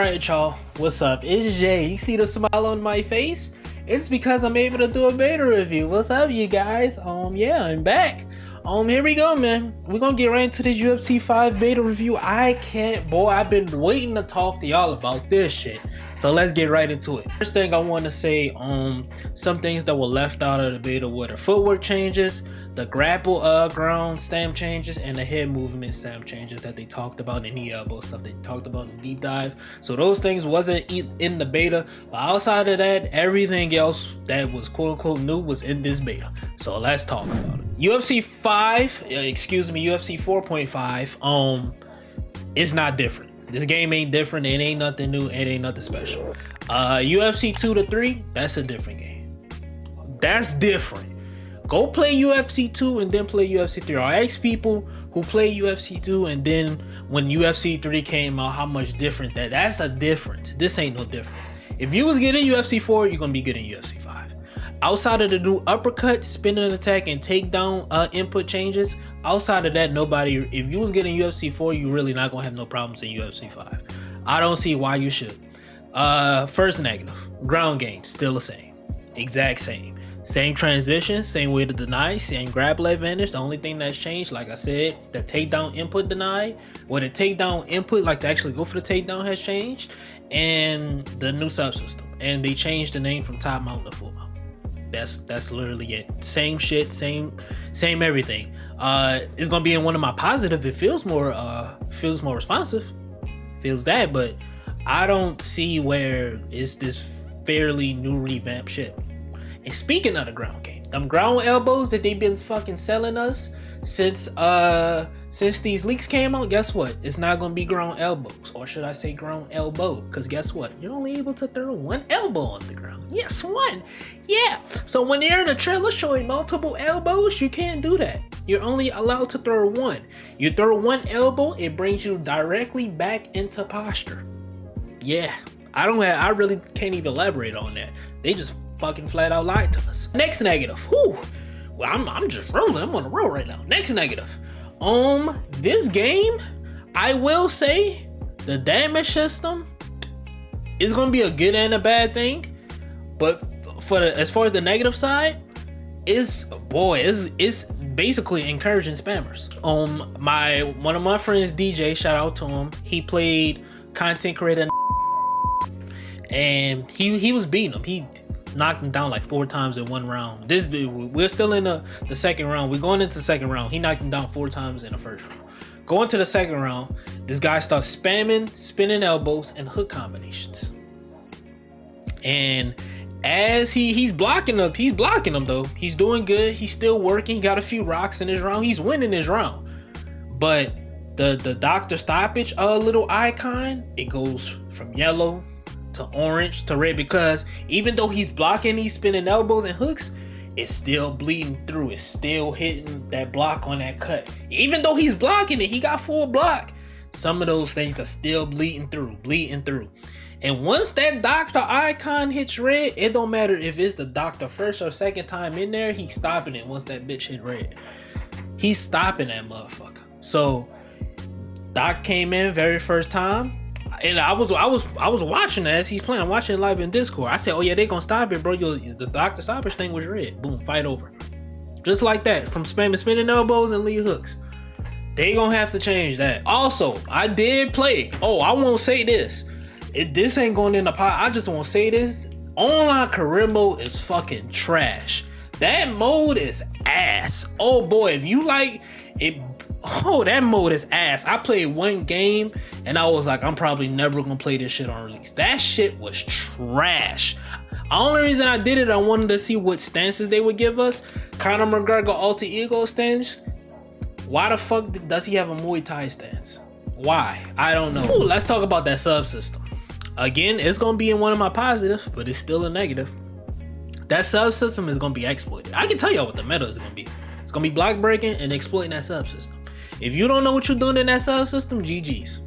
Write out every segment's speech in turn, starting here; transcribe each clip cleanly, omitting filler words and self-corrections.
Alright y'all, what's up? It's Jay. You see the smile on my face? It's because I'm able to do a beta review. What's up, you guys? Yeah, I'm back. Here we go, man. We're gonna get right into this UFC 5 beta review. I've been waiting to talk to y'all about this shit. So let's get right into it. First thing I want to say, some things that were left out of the beta were the footwork changes, the grapple ground stamp changes, and the head movement stamp changes that they talked about in the elbow stuff they talked about in the deep dive. So those things wasn't in the beta, but outside of that, everything else that was quote unquote new was in this beta. So let's talk about it. UFC 4.5 is not different. This game ain't different. It ain't nothing new. It ain't nothing special. UFC 2 to 3, that's a different game. That's different. Go play UFC 2 and then play UFC 3. I asked people who play UFC 2 and then when UFC 3 came out, how much different that's a difference. This ain't no difference. If you was getting UFC 4, you're gonna be getting UFC 5. Outside of the new uppercut, spinning attack, and takedown input changes, outside of that, nobody. If you was getting UFC 4, you really not gonna have no problems in UFC 5. I don't see why you should. First negative, ground game still the same, exact same. Same transition, same way to deny, same grapple advantage. The only thing that's changed, like I said, the takedown input deny, or the takedown input, like to actually go for the takedown, has changed, and the new subsystem. And they changed the name from top mount to full mount. That's literally it. Same shit, same everything. It's gonna be in one of my positive. It feels more responsive. Feels that, but I don't see where it's this fairly new revamp shit. And speaking of the ground game, them ground elbows that they've been fucking selling us since these leaks came out, guess what? It's not gonna be ground elbows, or should I say ground elbow? Because guess what? You're only able to throw one elbow on the ground. Yes, one. Yeah. So when they're in a trailer showing multiple elbows, you can't do that. You're only allowed to throw one. You throw one elbow, it brings you directly back into posture. Yeah. I really can't even elaborate on that. They just fucking flat out lied to us. Next negative. Whew. Well, I'm just rolling. I'm on a roll right now. Next negative. This game, I will say, the damage system is gonna be a good and a bad thing. But as far as the negative side, it's basically encouraging spammers. One of my friends, DJ, shout out to him. He played content creator, and he was beating him. He knocked him down like 4 times in one round. We're still in the second round. We're going into the second round. He knocked him down 4 times in the first round. Going to the second round, this guy starts spamming spinning elbows and hook combinations. And as he's blocking them though. He's doing good. He's still working. He got a few rocks in his round. He's winning his round. But the doctor stoppage little icon, it goes from yellow to orange to red, because even though he's blocking these spinning elbows and hooks, it's still bleeding through. It's still hitting that block on that cut. Even though he's blocking it, he got full block. Some of those things are still bleeding through. And once that doctor icon hits red, it don't matter if it's the doctor first or second time in there, he's stopping it. Once that bitch hit red, he's stopping that motherfucker. So Doc came in very first time, and I was watching as he's playing. I'm watching live in Discord. I said, "Oh yeah, they gonna stop it, bro. The doctor stoppage thing was red. Boom, fight over." Just like that, from spinning elbows and lead hooks. They gonna have to change that. Also, I did play. I won't say this. This ain't going in the pot. I just won't say this. Online career mode is fucking trash. That mode is ass. Oh boy, if you like it. That mode is ass. I played one game and I was like, I'm probably never gonna play this shit on release. That shit was trash. The only reason I did it, I wanted to see what stances they would give us. Conor McGregor alter ego stance. Why the fuck does he have a Muay Thai stance? Why? I don't know. Let's talk about that subsystem. Again, it's gonna be in one of my positives, but it's still a negative. That subsystem is gonna be exploited. I can tell y'all what the meta is gonna be. It's gonna be block breaking and exploiting that subsystem. If you don't know what you're doing in that subsystem, GG's.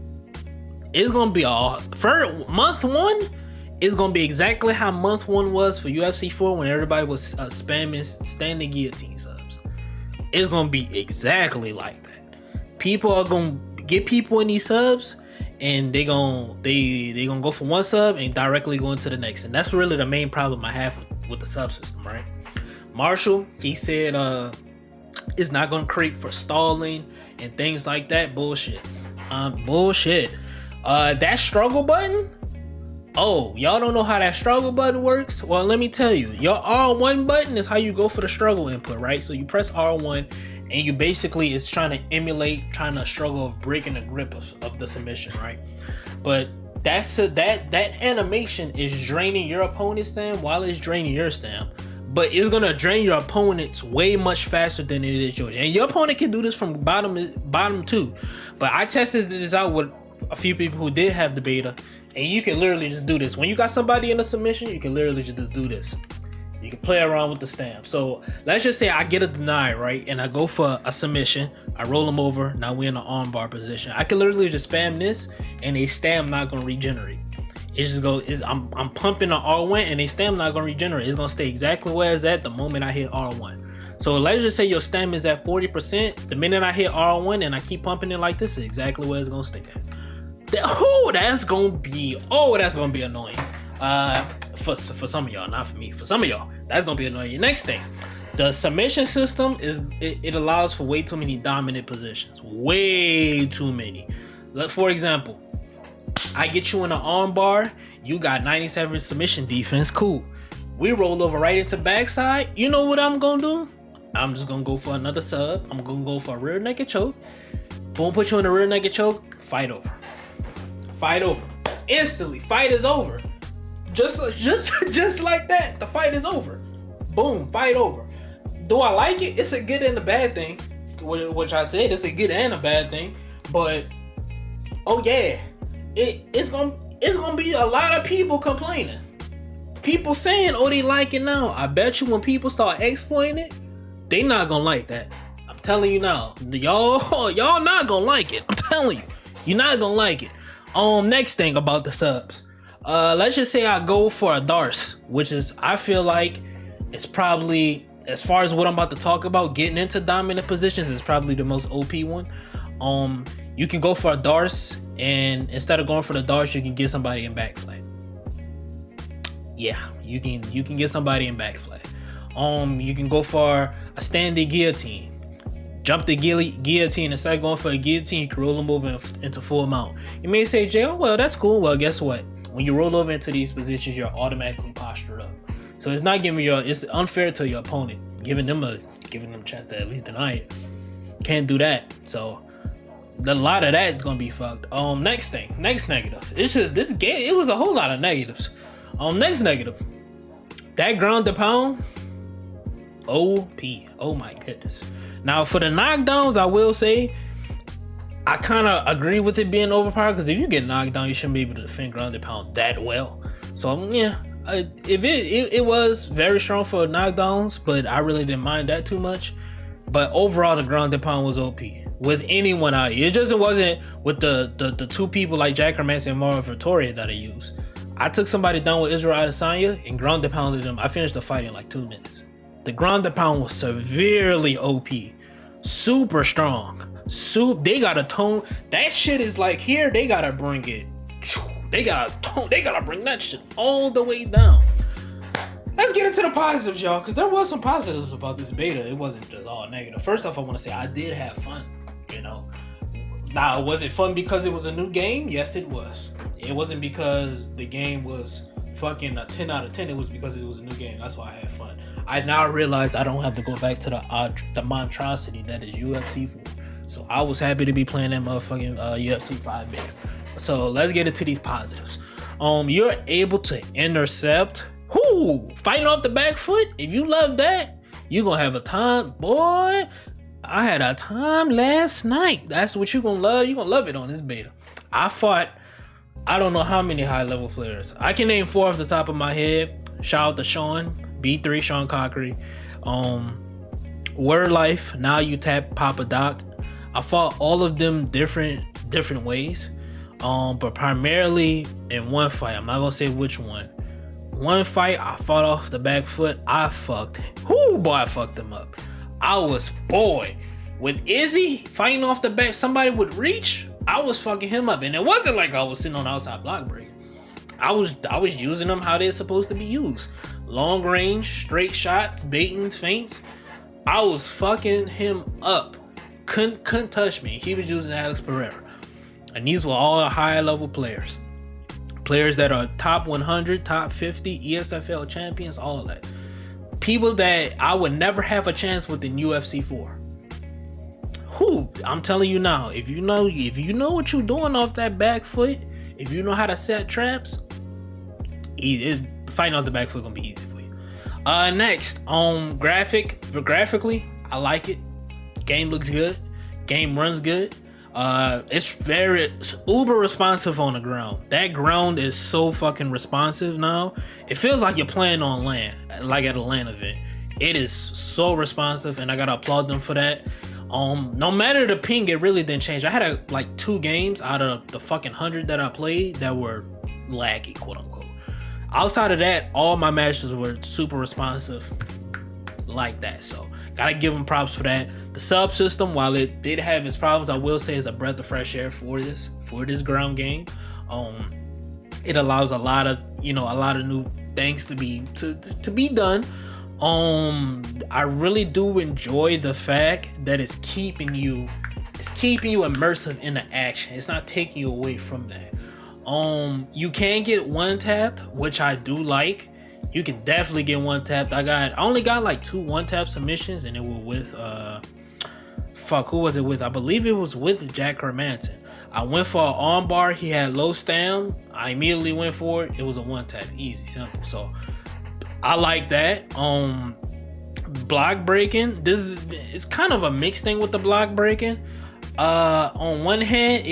It's gonna be for month 1. It's gonna be exactly how month 1 was for UFC 4 when everybody was spamming standing guillotine subs. It's gonna be exactly like that. People are gonna get people in these subs, and they gonna go for one sub and directly go into the next. And that's really the main problem I have with the sub system, right? Marshall, he said it's not gonna create for stalling and things like that. Bullshit. Bullshit. That struggle button. Oh, y'all don't know how that struggle button works? Well, let me tell you. Your R1 button is how you go for the struggle input, right? So you press R1 and you basically is trying to emulate, trying to struggle of breaking the grip of the submission, right? But that animation is draining your opponent's stamina while it's draining your stamina. But it's gonna drain your opponent's way much faster than it is yours. And your opponent can do this from bottom too. But I tested this out with a few people who did have the beta, and you can literally just do this. When you got somebody in a submission, you can literally just do this. You can play around with the stamp. So let's just say I get a deny, right? And I go for a submission. I roll them over. Now we're in an armbar position. I can literally just spam this, and a stamp not gonna regenerate. It's just I'm pumping the R1, and a stamp not gonna regenerate. It's gonna stay exactly where it's at the moment I hit R1. So let's just say your stamina is at 40%. The minute I hit R1 and I keep pumping it like this, is exactly where it's gonna stay at. That's gonna be annoying. For some of y'all, not for me. For some of y'all, that's gonna be annoying. Next thing, the submission system it allows for way too many dominant positions. Way too many. For example, I get you in an arm bar, you got 97 submission defense, cool. We roll over right into backside. You know what I'm gonna do? I'm just gonna go for another sub. I'm gonna go for a rear naked choke. Boom, put you in a rear naked choke. Fight over. Fight over. Instantly, fight is over. Just like that, the fight is over. Boom, fight over. Do I like it? It's a good and a bad thing. Which I said, it's a good and a bad thing. But oh yeah, it's gonna be a lot of people complaining. People saying, oh, they like it now. I bet you when people start exploiting it, they not gonna like that. I'm telling you now. Y'all not gonna like it. I'm telling you. You're not gonna like it. Next thing about the subs. Let's just say I go for a Darce, which is, I feel like it's probably, as far as what I'm about to talk about, getting into dominant positions is probably the most OP one. You can go for a Darce, and instead of going for the Darce, you can get somebody in back flat. Yeah, you can get somebody in back flat. You can go for a standing guillotine. Jump the guillotine. Instead of going for a guillotine, you can roll them over into full mount. You may say, Jay, oh, well, that's cool. Well, guess what? When you roll over into these positions, you're automatically postured up. So it's not giving it's unfair to your opponent, giving them a chance to at least deny it. Can't do that. So a lot of that is gonna be fucked. Next negative. It's just this game. It was a whole lot of negatives. Next negative. That ground and pound. OP. Oh my goodness. Now for the knockdowns, I will say I kind of agree with it being overpowered, because if you get knocked down, you shouldn't be able to defend ground and pound that well. So yeah, if it was very strong for knockdowns, but I really didn't mind that too much. But overall, the ground and pound was OP with anyone out here. It just wasn't with the two people like Jack Hermanson and Mario Vittoria that I used. I took somebody down with Israel Adesanya and ground and pounded them. I finished the fight in like 2 minutes. The ground and pound was severely OP, super strong. They gotta tone that shit. Is like here, they gotta bring it. They gotta bring that shit all the way down. Let's get into the positives, y'all, because there was some positives about this beta. It wasn't just all negative. First off, I want to say I did have fun. Now, was it fun because it was a new game? Yes, it was. It wasn't because the game was fucking a 10 out of 10. It was because it was a new game. That's why I had fun. I now realized I don't have to go back to the monstrosity that is UFC 4. So I was happy to be playing that motherfucking UFC 5 beta. So let's get into these positives. You're able to intercept. Fighting off the back foot. If you love that, you're gonna have a time, boy. I had a time last night. That's what you're gonna love. You're gonna love it on this beta. I fought, I don't know how many high level players. I can name 4 off the top of my head. Shout out to Sean B3, Sean Cockery, Word Life. Now you tap Papa Doc. I fought all of them different ways, but primarily in one fight. I'm not gonna say which one. One fight I fought off the back foot. I fucked them up. With Izzy fighting off the back, somebody would reach. I was fucking him up, and it wasn't like I was sitting on the outside block breaking. I was using them how they're supposed to be used. Long range, straight shots, baiting, feints. I was fucking him up. Couldn't touch me. He was using Alex Pereira. And these were all high level players. Players that are top 100, top 50, ESFL champions, all of that. People that I would never have a chance with in UFC 4. Who? I'm telling you now, if you know what you're doing off that back foot, if you know how to set traps, fighting off the back foot gonna be easy for you. Next, graphically, I like it. Game looks good. Game runs good. It's uber responsive on the ground. That ground is so fucking responsive now. It feels like you're playing on land, like at a land event. It is so responsive, and I gotta applaud them for that. No matter the ping, it really didn't change. I had like 2 games out of the fucking 100 that I played that were laggy, quote unquote. Outside of that, all my matches were super responsive like that. So gotta give them props for that. The sub system, while it did have its problems, I will say is a breath of fresh air for this ground game. It allows a lot of new things to be done. I really do enjoy the fact that it's keeping you immersive in the action. It's not taking you away from that. You can get one tapped, which I do like. You can definitely get one tapped. I only got like 2 one tap submissions, and it was with who was it with? I believe it was with Jack Hermanson. I went for an arm bar. He had low stam. I immediately went for it. It was a one tap, easy, simple. So I like that. Block breaking. It's kind of a mixed thing with the block breaking. On one hand,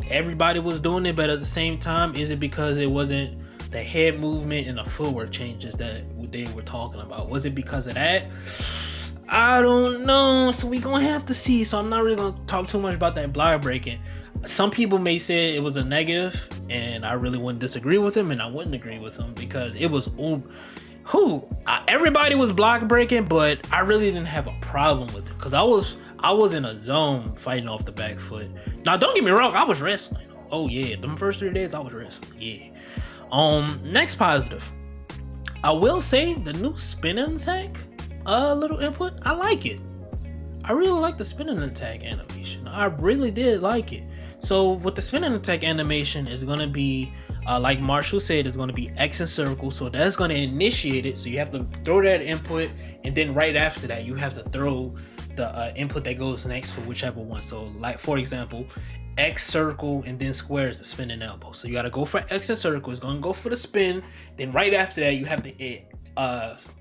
everybody was doing it, but at the same time, is it because it wasn't the head movement and the footwork changes that they were talking about? Was it because of that? I don't know. So we gonna have to see. So I'm not really gonna talk too much about that block breaking. Some people may say it was a negative, and I really wouldn't disagree with him, and I wouldn't agree with him because it was everybody was block breaking, but I really didn't have a problem with it because I was in a zone fighting off the back foot. Now don't get me wrong, I was wrestling. Oh yeah, them first 3 days I was wrestling. Yeah. Next positive, I will say the new spinning attack little input, I like it. I really like the spinning attack animation. I really did like it. So with the spinning attack animation is gonna be like Marshall said, it's gonna be X and circle. So that's gonna initiate it. So you have to throw that input, and then right after that you have to throw the input that goes next for whichever one. So like for example, X circle and then square is the spinning elbow. So you gotta go for X and circle. It's gonna go for the spin. Then right after that you have to hit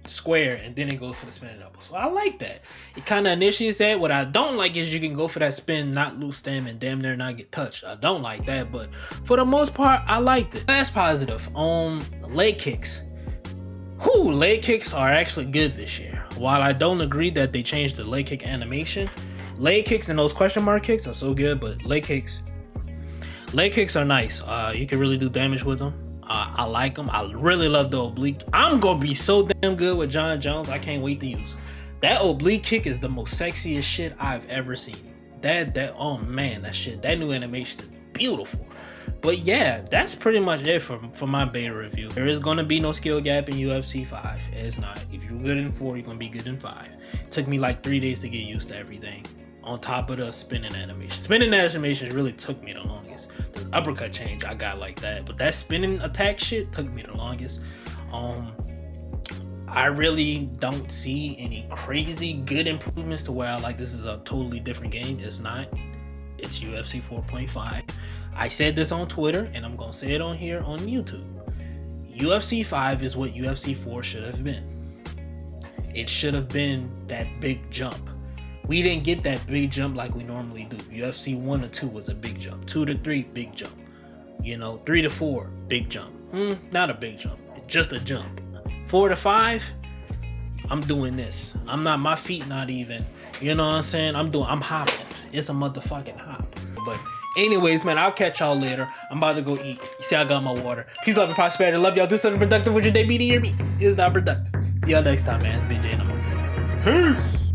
square, and then it goes for the spinning elbow. So I like that. It kind of initiates that. What I don't like is you can go for that spin, not lose stem, and damn near not get touched. I don't like that, but for the most part, I liked it. Last positive, leg kicks. Leg kicks are actually good this year. While I don't agree that they changed the leg kick animation, leg kicks and those question mark kicks are so good, but leg kicks are nice. You can really do damage with them. I like them. I really love the oblique. I'm gonna be so damn good with John Jones. I can't wait to use him. That oblique kick is the most sexiest shit I've ever seen. Oh man, that new animation is beautiful. But yeah, that's pretty much it for my beta review. There is gonna be no skill gap in UFC 5. It's not. If you're good in 4, you're gonna be good in 5. It took me like 3 days to get used to everything. On top of the spinning animation. Spinning animation really took me the longest. The uppercut change I got like that, but that spinning attack shit took me the longest. I really don't see any crazy good improvements to where I like this is a totally different game. It's not. It's UFC 4.5. I said this on Twitter, and I'm gonna say it on here on YouTube. UFC 5 is what UFC 4 should have been. It should have been that big jump. We didn't get that big jump like we normally do. UFC 1 to 2 was a big jump. 2 to 3, big jump. 3 to 4, big jump. Not a big jump, just a jump. 4 to 5, I'm doing this. My feet not even, you know what I'm saying? I'm hopping. It's a motherfucking hop. But anyways, man, I'll catch y'all later. I'm about to go eat. You see, I got my water. Peace, love, and prosperity. Love y'all. Do something productive with your day. Be to hear me. It's not productive. See y'all next time, man. It's been Jay. Peace.